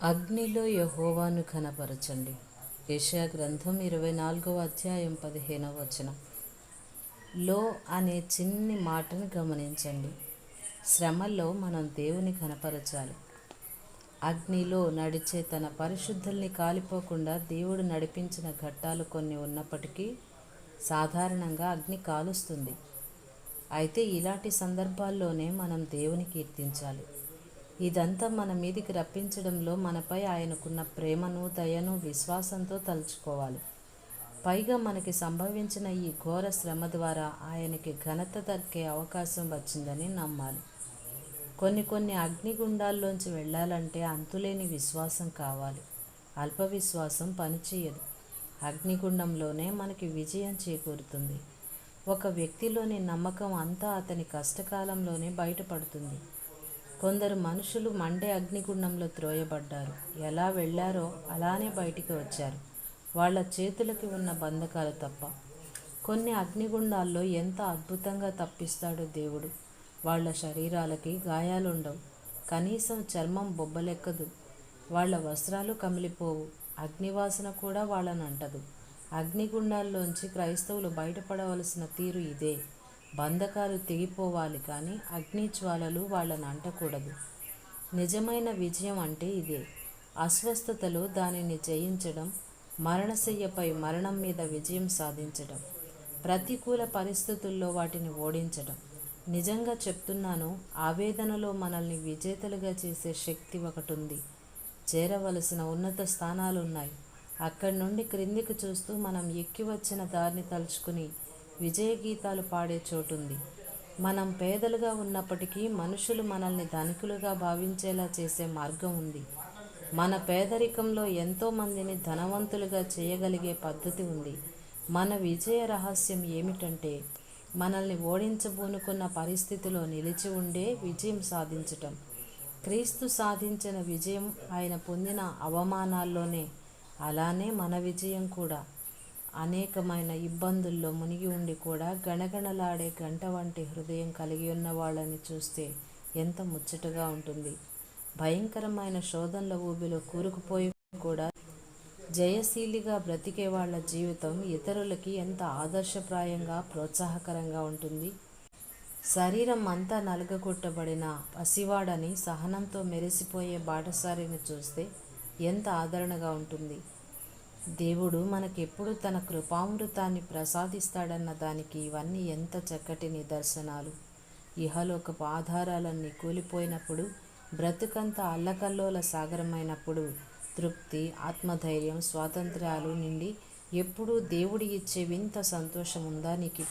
అగ్నిలో యెహోవాను ఘనపరచండి. యెషయా గ్రంథం 24వ అధ్యాయం 15వ వచనం. లో అనే చిన్ని మాటను గమనించండి. శ్రమల్లో మనం దేవుని ఘనపరచాలి. అగ్నిలో నడిచే తన పరిశుద్ధుల్ని కాలిపోకుండా దేవుడు నడిపించిన ఘట్టాలు కొన్ని ఉన్నప్పటికీ సాధారణంగా అగ్ని కాలుస్తుంది. అయితే ఇలాంటి సందర్భాల్లోనే మనం దేవుని కీర్తించాలి. ఇదంతా మన మీదికి రప్పించడంలో మనపై ఆయనకున్న ప్రేమను, దయను, విశ్వాసంతో తలుచుకోవాలి. పైగా మనకి సంభవించిన ఈ ఘోర శ్రమ ద్వారా ఆయనకి ఘనత దక్కే అవకాశం వచ్చిందని నమ్మాలి. కొన్ని అగ్నిగుండాల్లోంచి వెళ్ళాలంటే అంతులేని విశ్వాసం కావాలి. అల్ప విశ్వాసం పనిచేయదు. అగ్నిగుండంలోనే మనకి విజయం చేకూరుతుంది. ఒక వ్యక్తిలోని నమ్మకం అంతా అతని కష్టకాలంలోనే బయటపడుతుంది. కొందరు మనుషులు మండే అగ్నిగుండంలో త్రోయబడ్డారు. ఎలా వెళ్ళారో అలానే బయటికి వచ్చారు, వాళ్ళ చేతులకి ఉన్న బంధకాలు తప్ప. కొన్ని అగ్నిగుండాల్లో ఎంత అద్భుతంగా తప్పిస్తాడో దేవుడు. వాళ్ళ శరీరాలకి గాయాలుండవు, కనీసం చర్మం బొబ్బలెక్కదు, వాళ్ళ వస్త్రాలు కమిలిపోవు, అగ్నివాసన కూడా వాళ్ళని అంటదు. అగ్నిగుండాల్లోంచి క్రైస్తవులు బయటపడవలసిన తీరు ఇదే. బంధకాలు తెగిపోవాలి, కానీ అగ్నిజ్వాలలు వాళ్ళని అంటకూడదు. నిజమైన విజయం అంటే ఇదే. అస్వస్థతలో దానిని జయించడం, మరణశయ్యపై మరణం మీద విజయం సాధించడం, ప్రతికూల పరిస్థితుల్లో వాటిని ఓడించడం. నిజంగా చెప్తున్నాను, ఆవేదనలో మనల్ని విజేతలుగా చేసే శక్తి ఒకటుంది. చేరవలసిన ఉన్నత స్థానాలున్నాయి. అక్కడి నుండి క్రిందికి చూస్తూ మనం ఎక్కి వచ్చిన దారిని తలుచుకుని విజయగీతాలు పాడే చోటుంది. మనం పేదలుగా ఉన్నప్పటికీ మనుషులు మనల్ని ధనికులుగా భావించేలా చేసే మార్గం ఉంది. మన పేదరికంలో ఎంతోమందిని ధనవంతులుగా చేయగలిగే పద్ధతి ఉంది. మన విజయ రహస్యం ఏమిటంటే మనల్ని ఓడించబూనుకున్న పరిస్థితిలో నిలిచి ఉండే విజయం సాధించటం. క్రీస్తు సాధించిన విజయం ఆయన పొందిన అవమానాల్లోనే. అలానే మన విజయం కూడా. అనేకమైన ఇబ్బందుల్లో మునిగి ఉండి కూడా గణగణలాడే గంట వంటి హృదయం కలిగి ఉన్న వాళ్ళని చూస్తే ఎంత ముచ్చటగా ఉంటుంది. భయంకరమైన శోధనల ఊబిలో కూరుకుపోయి కూడా జయశీలిగా బ్రతికే వాళ్ళ జీవితం ఇతరులకి ఎంత ఆదర్శప్రాయంగా, ప్రోత్సాహకరంగా ఉంటుంది. శరీరం అంతా నలగగొట్టబడిన పసివాడని సహనంతో మెరిసిపోయే బాటసారిని చూస్తే ఎంత ఆదరణగా ఉంటుంది. దేవుడు మనకెప్పుడు తన కృపామృతాన్ని ప్రసాదిస్తాడన్న దానికి ఇవన్నీ ఎంత చక్కటి నిదర్శనాలు. ఇహలోకపు ఆధారాలన్నీ కూలిపోయినప్పుడు, బ్రతుకంతా అల్లకల్లోల సాగరమైనప్పుడు తృప్తి, ఆత్మధైర్యం, స్వాతంత్ర్యాలు నిండి ఎప్పుడూ దేవుడి ఇచ్చే వింత సంతోషం ఉందా నీకు?